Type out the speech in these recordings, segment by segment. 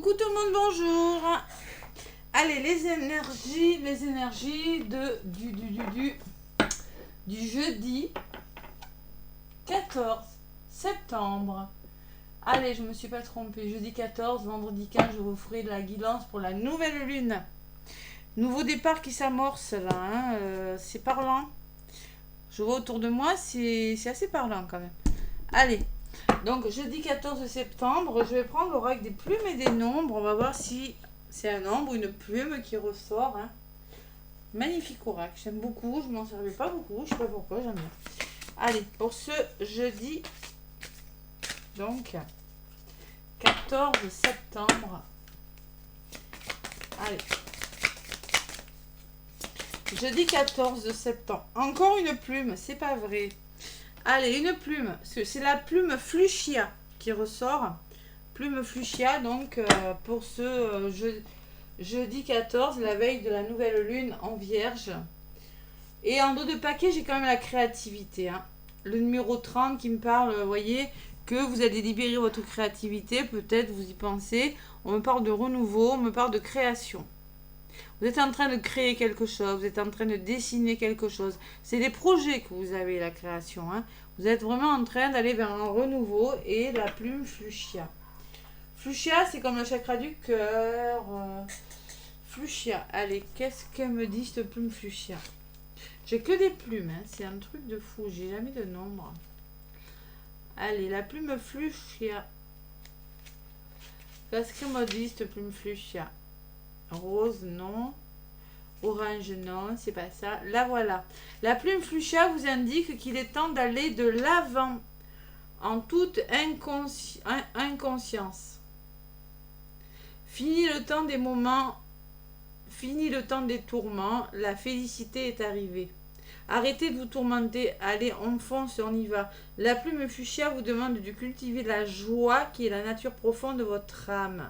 Coucou tout le monde, bonjour. Allez, les énergies du jeudi 14 septembre. Allez, je me suis pas trompée. Jeudi 14, vendredi 15, je vous ferai de la guidance pour la nouvelle lune. Nouveau départ qui s'amorce là, hein, c'est parlant. Je vois autour de moi, c'est assez parlant quand même. Allez, donc jeudi 14 septembre, je vais prendre l'oracle des plumes et des nombres. On va voir si c'est un nombre ou une plume qui ressort. Hein. Magnifique oracle, j'aime beaucoup, je m'en servais pas beaucoup, je sais pas pourquoi, j'aime bien. Allez, pour ce jeudi, donc 14 septembre. Allez. Jeudi 14 septembre. Encore une plume, c'est pas vrai. Allez, une plume. C'est la plume fuchsia qui ressort. Plume fuchsia, donc, pour ce jeudi 14, la veille de la nouvelle lune en vierge. Et en dos de paquet, j'ai quand même la créativité. Hein. Le numéro 30 qui me parle, vous voyez, que vous allez libérer votre créativité. Peut-être vous y pensez. On me parle de renouveau, on me parle de création. Vous êtes en train de créer quelque chose, vous êtes en train de dessiner quelque chose. C'est des projets que vous avez, la création. Hein. Vous êtes vraiment en train d'aller vers un renouveau et la plume fuchsia. Fuchsia, c'est comme le chakra du cœur. Fuchsia. Allez, qu'est-ce qu'elle me dit, cette plume fuchsia? J'ai que des plumes, hein. C'est un truc de fou. J'ai jamais de nombre. Allez, la plume fuchsia. Qu'est-ce qu'elle me dit, cette plume fuchsia? Rose, non. Orange, non, c'est pas ça. La voilà. La plume fuchsia vous indique qu'il est temps d'aller de l'avant en toute inconscience. Fini le temps des moments, fini le temps des tourments, la félicité est arrivée. Arrêtez de vous tourmenter, allez, on fonce, on y va. La plume fuchsia vous demande de cultiver la joie qui est la nature profonde de votre âme.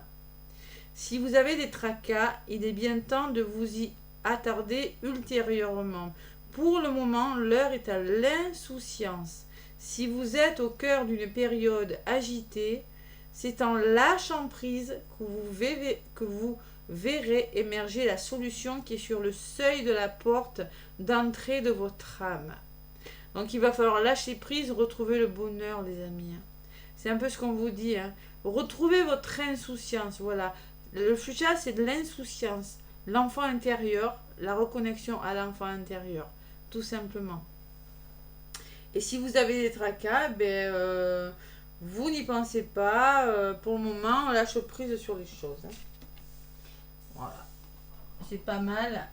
Si vous avez des tracas, il est bien temps de vous y attarder ultérieurement. Pour le moment, l'heure est à l'insouciance. Si vous êtes au cœur d'une période agitée, c'est en lâchant prise que vous verrez émerger la solution qui est sur le seuil de la porte d'entrée de votre âme. Donc il va falloir lâcher prise, retrouver le bonheur, les amis. C'est un peu ce qu'on vous dit. Hein. Retrouvez votre insouciance, voilà. Le fuchsia, c'est de l'insouciance, l'enfant intérieur, la reconnexion à l'enfant intérieur, tout simplement. Et si vous avez des tracas, vous n'y pensez pas. Pour le moment, on lâche prise sur les choses. Hein. Voilà, c'est pas mal.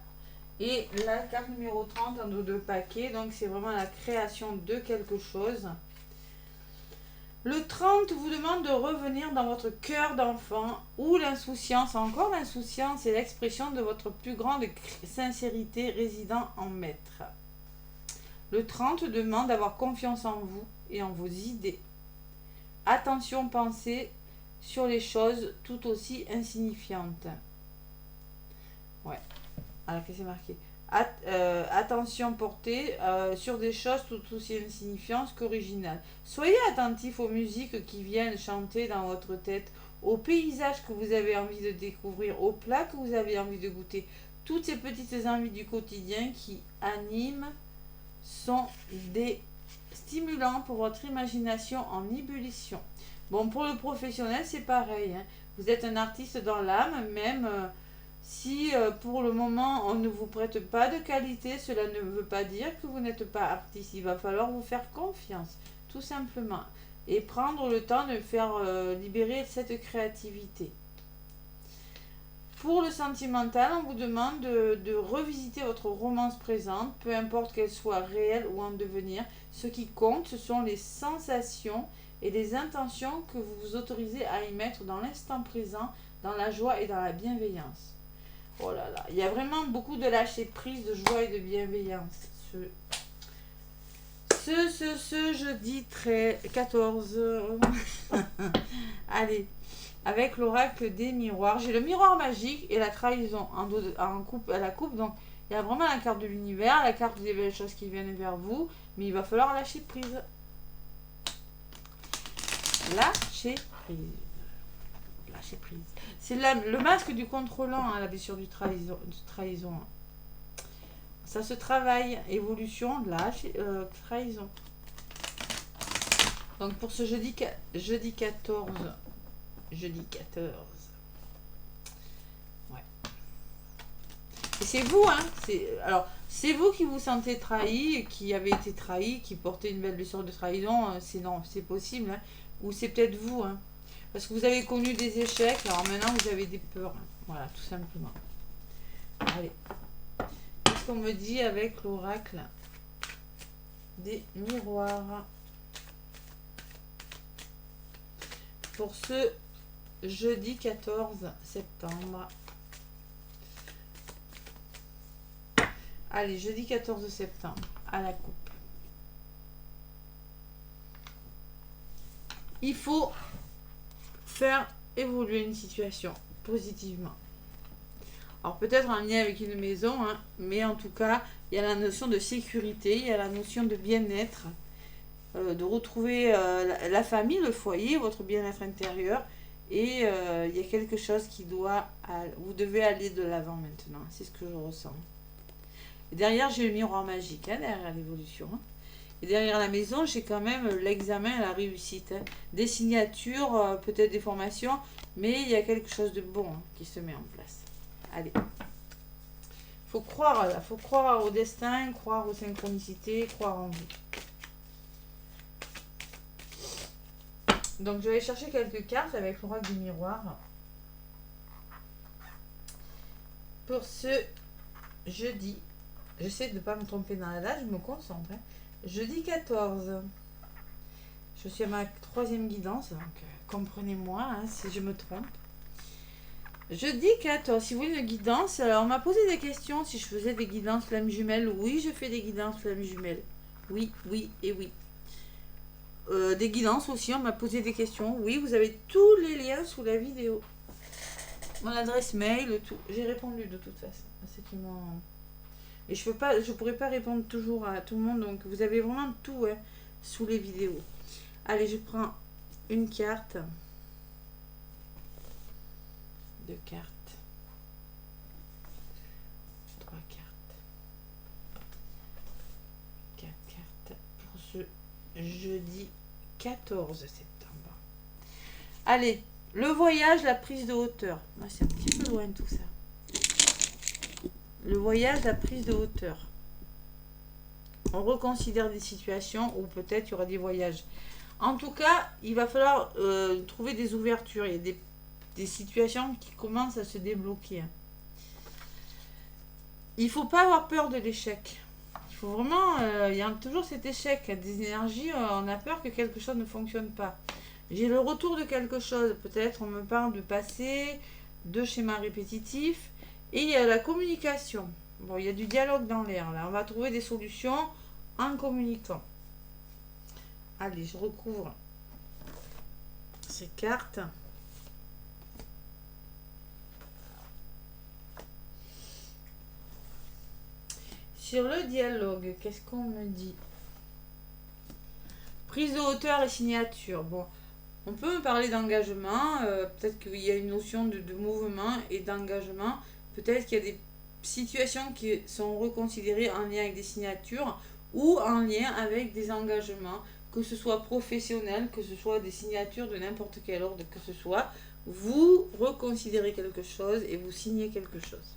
Et la carte numéro 30 en dos de paquet, donc c'est vraiment la création de quelque chose. Le 30 vous demande de revenir dans votre cœur d'enfant où l'insouciance, encore l'insouciance, est l'expression de votre plus grande sincérité résidant en maître. Le 30 demande d'avoir confiance en vous et en vos idées. Attention, pensez sur les choses tout aussi insignifiantes. Ouais. Alors, qu'est-ce que c'est marqué ? Attention portée sur des choses tout aussi insignifiantes qu'originales. Soyez attentifs aux musiques qui viennent chanter dans votre tête, aux paysages que vous avez envie de découvrir, aux plats que vous avez envie de goûter. Toutes ces petites envies du quotidien qui animent sont des stimulants pour votre imagination en ébullition. Bon, pour le professionnel, c'est pareil. Hein. Vous êtes un artiste dans l'âme, même... Si pour le moment on ne vous prête pas de qualité, cela ne veut pas dire que vous n'êtes pas artiste. Il va falloir vous faire confiance, tout simplement. Et prendre le temps de faire libérer cette créativité. Pour le sentimental, on vous demande de revisiter votre romance présente, peu importe qu'elle soit réelle ou en devenir. Ce qui compte, ce sont les sensations et les intentions que vous vous autorisez à y mettre dans l'instant présent, dans la joie et dans la bienveillance. Oh là là, il y a vraiment beaucoup de lâcher prise, de joie et de bienveillance. Ce jeudi 14. Allez, avec l'oracle des miroirs. J'ai le miroir magique et la trahison à la coupe. Donc, il y a vraiment la carte de l'univers, la carte des belles choses qui viennent vers vous. Mais il va falloir lâcher prise. Lâcher prise. lâcher prise. C'est le masque du contrôlant, hein, la blessure du trahison. Ça se travaille. Évolution, trahison. Donc pour ce jeudi 14. Jeudi 14. Ouais. Et c'est vous, hein. Alors, c'est vous qui vous sentez trahi, qui avez été trahi, qui portez une belle blessure de trahison. C'est possible. Hein. Ou c'est peut-être vous, hein. Parce que vous avez connu des échecs, alors maintenant vous avez des peurs. Hein. Voilà, tout simplement. Allez. Qu'est-ce qu'on me dit avec l'oracle des miroirs pour ce jeudi 14 septembre? Allez, jeudi 14 septembre, à la coupe. Il faut faire évoluer une situation positivement. Alors peut-être en lien avec une maison, hein, mais en tout cas, il y a la notion de sécurité, il y a la notion de bien-être, de retrouver la famille, le foyer, votre bien-être intérieur. Et il y a quelque chose qui doit... Vous devez aller de l'avant maintenant, c'est ce que je ressens. Et derrière, j'ai le miroir magique, hein, derrière l'évolution. Hein. Et derrière la maison, j'ai quand même l'examen et la réussite. Hein. Des signatures, peut-être des formations, mais il y a quelque chose de bon hein, qui se met en place. Allez. Faut croire, là. Faut croire au destin, croire aux synchronicités, croire en vous. Donc, je vais chercher quelques cartes avec l'oracle du miroir. Pour ce jeudi, j'essaie de ne pas me tromper dans la date, je me concentre. Hein. Jeudi 14. Je suis à ma 3e guidance, donc comprenez-moi hein, si je me trompe. Jeudi 14, si vous voulez une guidance, alors on m'a posé des questions si je faisais des guidances flammes jumelles. Oui, je fais des guidances flammes jumelles. Oui, oui et oui. Des guidances aussi, on m'a posé des questions. Oui, vous avez tous les liens sous la vidéo. Mon adresse mail, tout. J'ai répondu de toute façon à ceux qui m'ont... Et je pourrais pas répondre toujours à tout le monde, donc vous avez vraiment tout hein, sous les vidéos. Allez, je prends une carte. 2 cartes. 3 cartes. 4 cartes pour ce jeudi 14 septembre. Allez, le voyage, la prise de hauteur. Moi, c'est un petit peu loin tout ça. Le voyage, la prise de hauteur. On reconsidère des situations où peut-être il y aura des voyages. En tout cas, il va falloir trouver des ouvertures. Il y a des situations qui commencent à se débloquer. Il ne faut pas avoir peur de l'échec. Il faut vraiment... il y a toujours cet échec. Des énergies, on a peur que quelque chose ne fonctionne pas. J'ai le retour de quelque chose. Peut-être on me parle de passé, de schémas répétitifs. Et il y a la communication. Bon, il y a du dialogue dans l'air. Là, on va trouver des solutions en communiquant. Allez, je recouvre ces cartes. Sur le dialogue, qu'est-ce qu'on me dit? Prise de hauteur et signature. Bon, on peut me parler d'engagement. Peut-être qu'il y a une notion de mouvement et d'engagement. Peut-être qu'il y a des situations qui sont reconsidérées en lien avec des signatures ou en lien avec des engagements, que ce soit professionnel, que ce soit des signatures de n'importe quel ordre que ce soit. Vous reconsidérez quelque chose et vous signez quelque chose.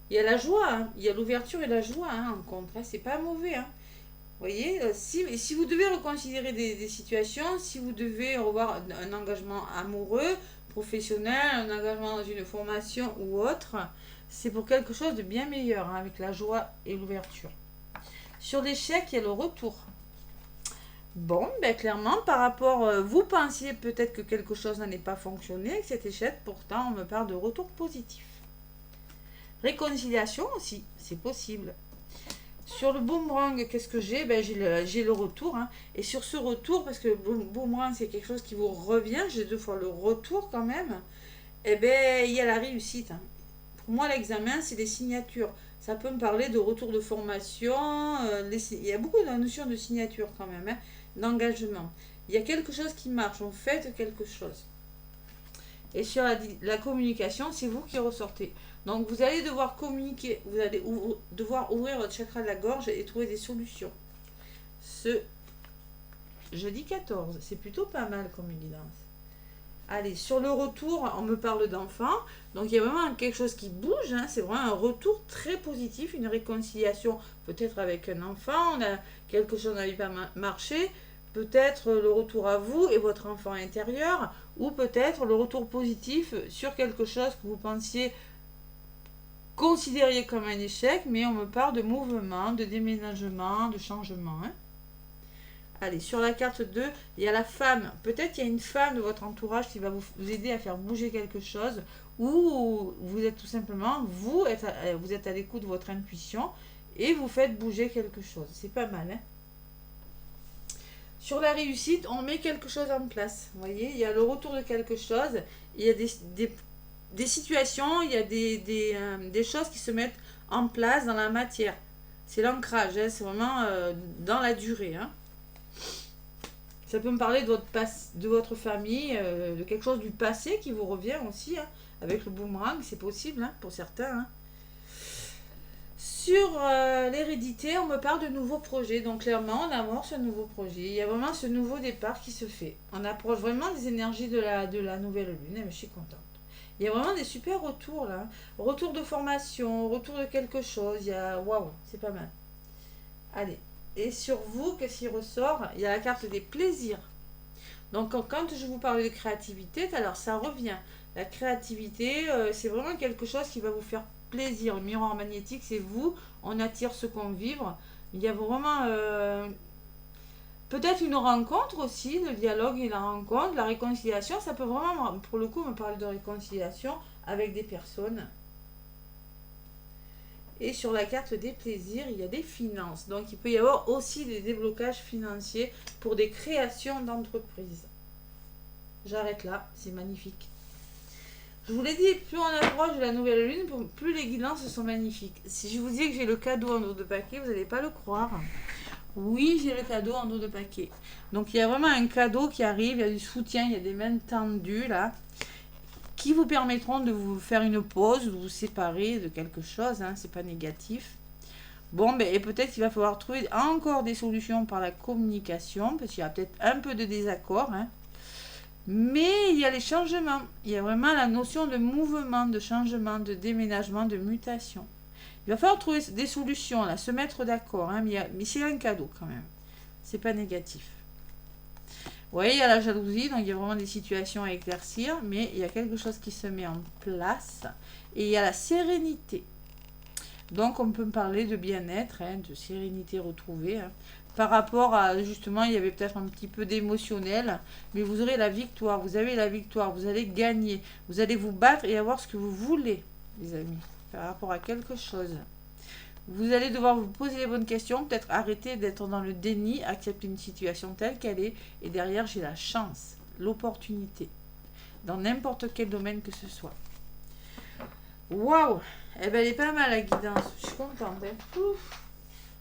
Il y a la joie, hein. Il y a l'ouverture et la joie hein, en contre. Hein. C'est pas mauvais. Hein. Vous voyez, si vous devez reconsidérer des situations, si vous devez revoir un engagement amoureux, professionnel, un engagement dans une formation ou autre, c'est pour quelque chose de bien meilleur, hein, avec la joie et l'ouverture. Sur l'échec, il y a le retour. Bon, ben clairement, par rapport, vous pensiez peut-être que quelque chose n'allait pas fonctionner avec cet échec, pourtant on me parle de retour positif. Réconciliation aussi, c'est possible. Sur le boomerang, qu'est-ce que j'ai? Ben, j'ai le retour. Hein. Et sur ce retour, parce que le boomerang, c'est quelque chose qui vous revient, j'ai 2 fois le retour quand même, et ben, il y a la réussite. Hein. Pour moi, l'examen, c'est des signatures. Ça peut me parler de retour de formation. Il y a beaucoup de notions de signature quand même, hein, d'engagement. Il y a quelque chose qui marche, on fait quelque chose. Et sur la communication, c'est vous qui ressortez. Donc vous allez devoir communiquer, vous allez devoir ouvrir votre chakra de la gorge et trouver des solutions. Ce jeudi 14, c'est plutôt pas mal comme guidance. Allez, sur le retour, on me parle d'enfant. Donc il y a vraiment quelque chose qui bouge. Hein, c'est vraiment un retour très positif, une réconciliation peut-être avec un enfant. On a quelque chose n'avait pas marché. Peut-être le retour à vous et votre enfant intérieur. Ou peut-être le retour positif sur quelque chose que vous pensiez considériez comme un échec. Mais on me parle de mouvement, de déménagement, de changement. Hein. Allez, sur la carte 2, il y a la femme. Peut-être il y a une femme de votre entourage qui va vous aider à faire bouger quelque chose. Ou vous êtes tout simplement, vous êtes à l'écoute de votre intuition et vous faites bouger quelque chose. C'est pas mal, hein? Sur la réussite, on met quelque chose en place. Vous voyez, il y a le retour de quelque chose. Il y a des situations, il y a des choses qui se mettent en place dans la matière. C'est l'ancrage, hein, c'est vraiment dans la durée, hein. Ça peut me parler de votre famille, de quelque chose du passé qui vous revient aussi, hein, avec le boomerang, c'est possible hein, pour certains. Hein. Sur l'hérédité, on me parle de nouveaux projets. Donc clairement, on amorce un nouveau projet. Il y a vraiment ce nouveau départ qui se fait. On approche vraiment des énergies de la nouvelle lune. Et je suis contente. Il y a vraiment des super retours là. Retour de formation, retour de quelque chose. Il y a waouh, c'est pas mal. Allez. Et sur vous, qu'est-ce qui ressort? Il y a la carte des plaisirs. Donc quand je vous parle de créativité, alors ça revient. La créativité, c'est vraiment quelque chose qui va vous faire plaisir. Le miroir magnétique, c'est vous. On attire ce qu'on vibre. Il y a vraiment peut-être une rencontre aussi, le dialogue et la rencontre, la réconciliation. Ça peut vraiment, pour le coup, me parler de réconciliation avec des personnes. Et sur la carte des plaisirs, il y a des finances. Donc, il peut y avoir aussi des déblocages financiers pour des créations d'entreprises. J'arrête là, c'est magnifique. Je vous l'ai dit, plus on approche de la nouvelle lune, plus les guidances sont magnifiques. Si je vous dis que j'ai le cadeau en dos de paquet, vous n'allez pas le croire. Oui, j'ai le cadeau en dos de paquet. Donc, il y a vraiment un cadeau qui arrive, il y a du soutien, il y a des mains tendues là, qui vous permettront de vous faire une pause, de vous séparer de quelque chose, hein, c'est pas négatif. Bon, ben, et peut-être qu'il va falloir trouver encore des solutions par la communication, parce qu'il y a peut-être un peu de désaccord, hein. Mais il y a les changements, il y a vraiment la notion de mouvement, de changement, de déménagement, de mutation. Il va falloir trouver des solutions, là, se mettre d'accord, hein, mais c'est un cadeau quand même, c'est pas négatif. Vous voyez, il y a la jalousie, donc il y a vraiment des situations à éclaircir, mais il y a quelque chose qui se met en place. Et il y a la sérénité. Donc on peut parler de bien-être, hein, de sérénité retrouvée. Hein. Par rapport à, justement, il y avait peut-être un petit peu d'émotionnel, mais vous aurez la victoire, vous avez la victoire, vous allez gagner. Vous allez vous battre et avoir ce que vous voulez, les amis, par rapport à quelque chose. Vous allez devoir vous poser les bonnes questions, peut-être arrêter d'être dans le déni, accepter une situation telle qu'elle est, et derrière j'ai la chance, l'opportunité, dans n'importe quel domaine que ce soit. Waouh! Eh ben elle est pas mal la guidance, je suis contente. Hein. Vous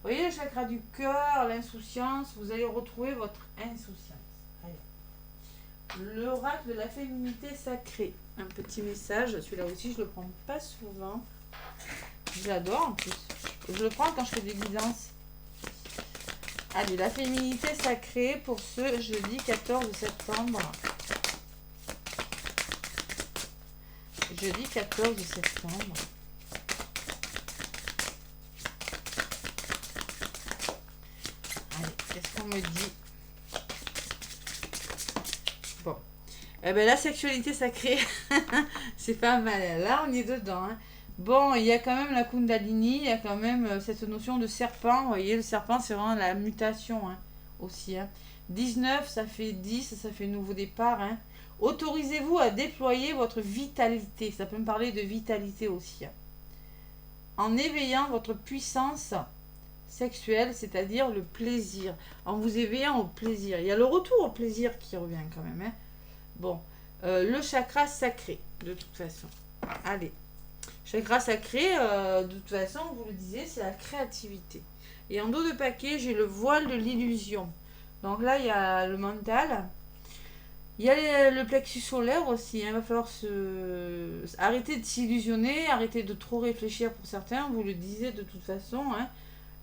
voyez le chakra du cœur, l'insouciance, vous allez retrouver votre insouciance. Allez. L'oracle de la féminité sacrée, un petit message, celui-là aussi je le prends pas souvent. J'adore en plus. Je le prends quand je fais des guidances. Allez, la féminité sacrée pour ce jeudi 14 septembre. Jeudi 14 septembre. Allez, qu'est-ce qu'on me dit? Bon. Eh ben, la sexualité sacrée, c'est pas mal. Là, on est dedans. Hein. Bon, il y a quand même la Kundalini, il y a quand même cette notion de serpent. Vous voyez, le serpent, c'est vraiment la mutation hein, aussi. Hein. 19, ça fait 10, ça fait nouveau départ. Hein. Autorisez-vous à déployer votre vitalité. Ça peut me parler de vitalité aussi. Hein. En éveillant votre puissance sexuelle, c'est-à-dire le plaisir. En vous éveillant au plaisir. Il y a le retour au plaisir qui revient quand même. Hein. Bon, le chakra sacré, de toute façon. Allez. Chakra sacré, de toute façon, vous le disiez, c'est la créativité. Et en dos de paquet, j'ai le voile de l'illusion. Donc là, il y a le mental. Il y a le plexus solaire aussi, hein. Il va falloir arrêter de s'illusionner, arrêter de trop réfléchir pour certains, vous le disiez de toute façon, hein.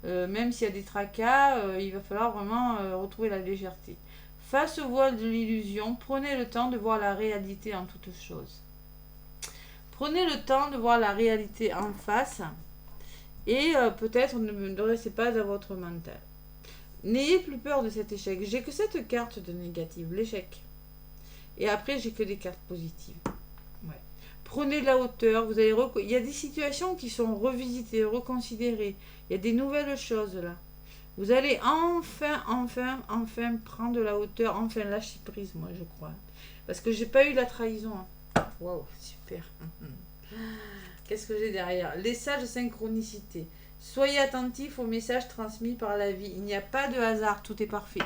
Même s'il y a des tracas, il va falloir vraiment retrouver la légèreté. Face au voile de l'illusion, prenez le temps de voir la réalité en toute chose. Prenez le temps de voir la réalité en face et peut-être ne restez pas dans votre mental. N'ayez plus peur de cet échec. J'ai que cette carte de négative, l'échec. Et après, j'ai que des cartes positives. Ouais. Prenez de la hauteur. Vous allez il y a des situations qui sont revisitées, reconsidérées. Il y a des nouvelles choses là. Vous allez enfin prendre de la hauteur, enfin lâcher prise, moi je crois. Parce que j'ai pas eu la trahison. Waouh, super. Qu'est-ce que j'ai derrière? Les sages synchronicités. Soyez attentifs aux messages transmis par la vie. Il n'y a pas de hasard, tout est parfait.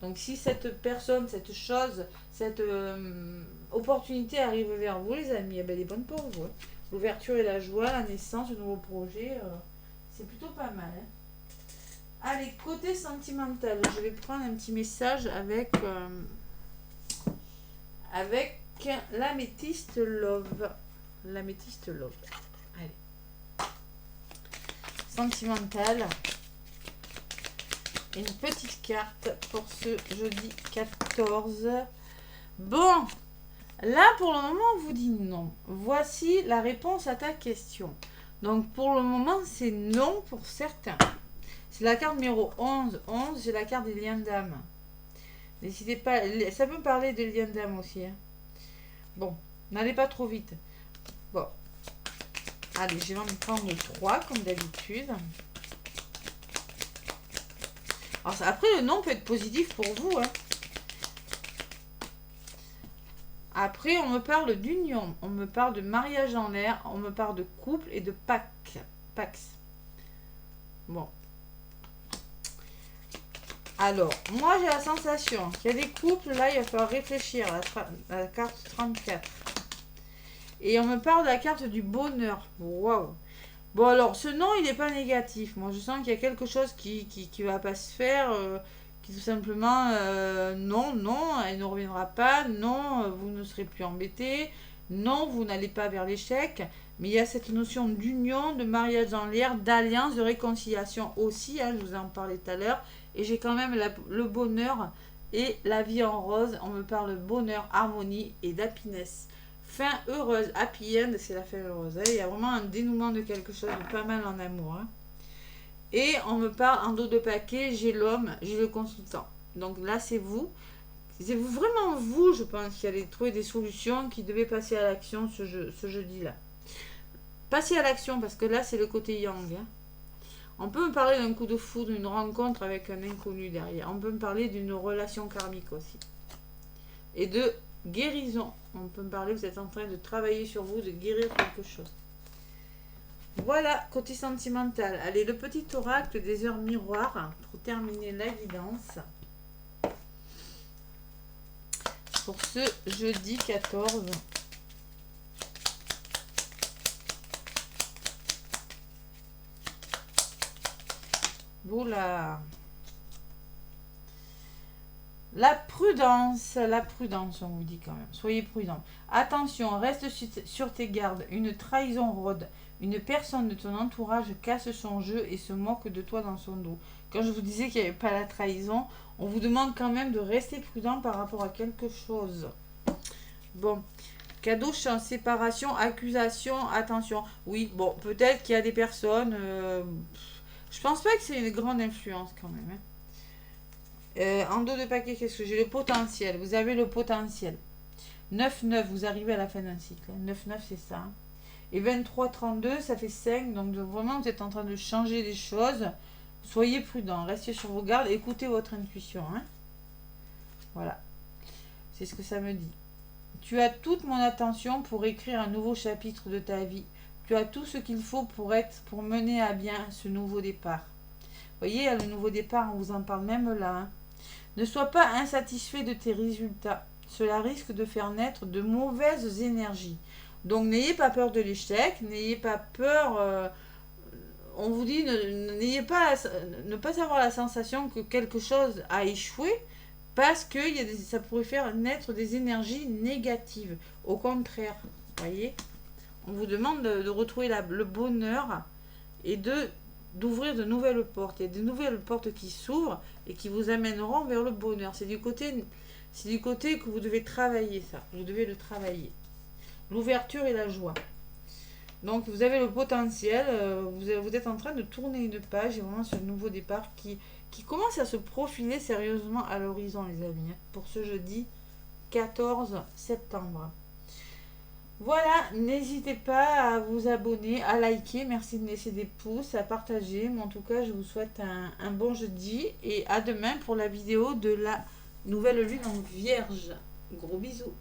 Donc si cette personne, cette chose, cette opportunité arrive vers vous, les amis, elle est bonne pour vous. Hein. L'ouverture et la joie, la naissance, le nouveau projet, c'est plutôt pas mal. Hein. Allez, côté sentimental, je vais prendre un petit message avec l'améthyste love. L'améthyste love. Allez. Sentimental. Une petite carte pour ce jeudi 14. Bon, là pour le moment on vous dit non. Voici la réponse à ta question. Donc pour le moment c'est non pour certains. C'est la carte numéro 11. 11, c'est la carte des liens d'âme. N'hésitez pas, ça peut parler de liens d'âme aussi. Hein. Bon, n'allez pas trop vite. Bon, allez, je vais en prendre 3 comme d'habitude. Alors, après, le nom peut être positif pour vous. Hein. Après, on me parle d'union, on me parle de mariage en l'air, on me parle de couple et de Pax. Bon. Alors, moi j'ai la sensation qu'il y a des couples, là il va falloir réfléchir à la carte 34. Et on me parle de la carte du bonheur. Waouh. Bon alors, ce nom il n'est pas négatif. Moi je sens qu'il y a quelque chose qui va pas se faire, qui tout simplement, non, elle ne reviendra pas, non, vous ne serez plus embêté, non, vous n'allez pas vers l'échec. Mais il y a cette notion d'union, de mariage en l'air, d'alliance, de réconciliation aussi, hein, je vous en parlais tout à l'heure. Et j'ai quand même le bonheur et la vie en rose. On me parle bonheur, harmonie et d'happiness. Fin heureuse, happy end, c'est la fin heureuse. Hein. Il y a vraiment un dénouement de quelque chose de pas mal en amour. Hein. Et on me parle en dos de paquet, j'ai l'homme, j'ai le consultant. Donc là, c'est vous. C'est vraiment vous, je pense, qui allez trouver des solutions, qui devez passer à l'action ce jeudi-là. Passez à l'action, parce que là, c'est le côté yang. Hein. On peut me parler d'un coup de foudre, d'une rencontre avec un inconnu derrière. On peut me parler d'une relation karmique aussi. Et de guérison. On peut me parler, vous êtes en train de travailler sur vous, de guérir quelque chose. Voilà, côté sentimental. Allez, le petit oracle des heures miroirs pour terminer la guidance. Pour ce jeudi 14. Oula. La prudence, on vous dit quand même. Soyez prudent. Attention, reste sur tes gardes. Une trahison rôde. Une personne de ton entourage casse son jeu et se moque de toi dans son dos. Quand je vous disais qu'il n'y avait pas la trahison, on vous demande quand même de rester prudent par rapport à quelque chose. Bon. Cadeau, chance, séparation, accusation, attention. Oui, bon, peut-être qu'il y a des personnes... je pense pas que c'est une grande influence quand même. Hein. En dos de paquet, qu'est-ce que j'ai? Le potentiel. Vous avez le potentiel. 9-9, vous arrivez à la fin d'un cycle. 9-9, c'est ça. Et 23-32, ça fait 5. Donc vraiment, vous êtes en train de changer les choses. Soyez prudent. Restez sur vos gardes. Écoutez votre intuition. Hein. Voilà. C'est ce que ça me dit. Tu as toute mon attention pour écrire un nouveau chapitre de ta vie. Tu as tout ce qu'il faut pour mener à bien ce nouveau départ. Vous voyez, le nouveau départ, on vous en parle même là. Hein. Ne sois pas insatisfait de tes résultats. Cela risque de faire naître de mauvaises énergies. Donc, n'ayez pas peur de l'échec. N'ayez pas peur... on vous dit, n'ayez pas... ne pas avoir la sensation que quelque chose a échoué. Parce que ça pourrait faire naître des énergies négatives. Au contraire, voyez, on vous demande de retrouver le bonheur et d'ouvrir de nouvelles portes. Il y a de nouvelles portes qui s'ouvrent et qui vous amèneront vers le bonheur. C'est du côté que vous devez travailler ça. Vous devez le travailler. L'ouverture et la joie. Donc vous avez le potentiel, vous êtes en train de tourner une page et vraiment ce nouveau départ qui commence à se profiler sérieusement à l'horizon, les amis, pour ce jeudi 14 septembre. Voilà, n'hésitez pas à vous abonner, à liker, merci de laisser des pouces, à partager. Mais en tout cas, je vous souhaite un bon jeudi et à demain pour la vidéo de la nouvelle lune en vierge. Gros bisous.